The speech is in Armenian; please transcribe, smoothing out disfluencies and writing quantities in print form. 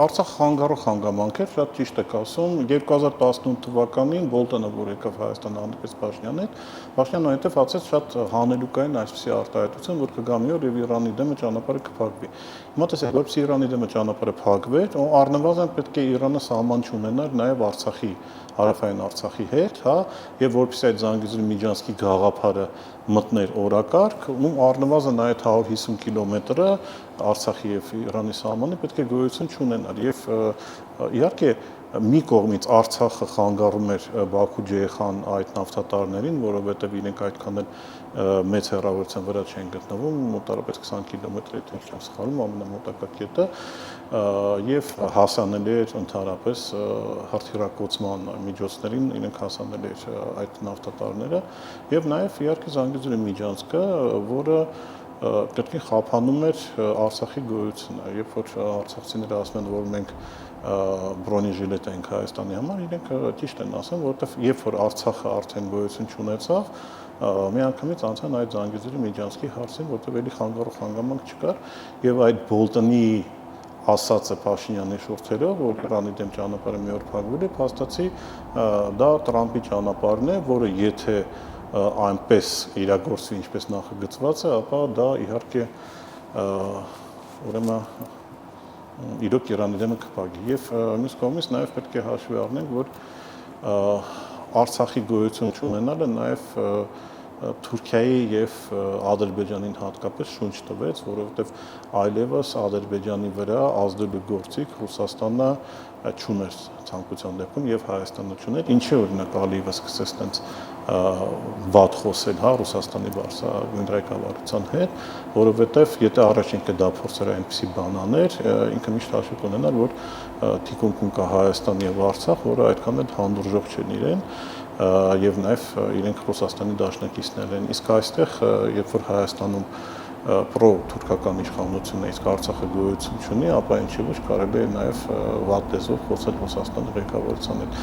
Արցախ խանգարող հանգամանք էր, շատ ճիշտ եք ասում, 2018 թվականին Բոլտոնը, որ եկավ Հայաստան հանդիպեց Փաշինյանը հետև հացեց շատ հանելուկային այսպիսի արտահայտություն, որ կգա մի օր եւ Իրանի դեմը ճանապարհը կփակվի։ Հիմա տեսեք, որպեսզի Իրանի դեմը ճանապարհը փակվեր, առնվազն պետք է Իրանը սահման չունենար նաեւ Արցախի հարավային Արցախի հետ, հա, եւ որպեսզի այդ Զանգեզուրի Միջանցքի գաղափարը մտներ օրակարգ, ու առնվազն այդ 150 կիլոմետրը Արցախի եւ Իրանի սահմանը պետք է գոյություն չունենար եւ իհարկե մի կողմից Արցախը խանգարում էր Բաքու-Ջեխան այդ նավթատարներին, որովհետեւ իրենք այդքան էլ մեծ հեռավորության վրա չեն գտնվում, մոտավորապես 20 կիլոմետր եթե չեմ սխալվում, ամենամոտակա կետը եւ հասանելի էր ընդհանրապես հրթիռակոծման միջոցներին իրենք հասանելի էր այդ նավթատարները եւ նաեւ իհարկե Զանգեզուրի միջանցքը, որը կրկին խափանում էր Արցախի գոյությունը, երբ որ արցախցիները ասում են, որ մենք բրոնեժիլետ ենք Հայաստանի համար, իրենք ճիշտ են ասում, որովհետև երբ որ Արցախը արդեն գոյություն չունեցավ, միանգամից անցան այդ Զանգեզուրի Միջանցքի հարցին, որովհետև էլի խանգարող հանգամանք չկար եւ այդ Բոլտոնի ասածը Փաշինյանի շուրթերով, որ Իրանի դեմ ճանապարհը մի օր փակվել է, փաստացի դա Տրամպի ճանապարհն է, որը եթե այնպես իրագործվի, ինչպես նախագծված է, ապա դա իհարկե ուրեմն իրոք Իրանի դեմը կփակի եւ մյուս կողմից նաեւ պետք է հաշվի առնենք, որ Արցախի գոյություն չունենալը նաեւ Թուրքիայի եւ Ադրբեջանին հատկապես շունչ տվեց, որովհետեւ այլևս Ադրբեջանի վրա ազդելու գործիք Ռուսաստանը չուներ ցանկության դեպքում եւ Հայաստանը չուներ, ինչի օրինակ Ալիևը սկսեց այնց վատ խոսել, հա, Ռուսաստանի բարձր ղեկավարության հետ, որովհետեւ եթե առաջ ինքը դա փորձեր այնպեսի բան աներ, ինքը միշտ հաշվի կունենար, որ թիկունքում կա Հայաստան եւ Արցախ, որը այդքան էլ հանդուրժող չեն իրեն եւ նաեւ իրենք Ռուսաստանի դաշնակիցներ են, իսկ այստեղ երբ որ Հայաստանում պրո-թուրքական իշխանությունն է, իսկ Արցախը գոյություն չունի, ապա ինչի ոչ կարելի է նաեւ վատ լեզվով խոսել Ռուսաստանի ղեկավարության հետ։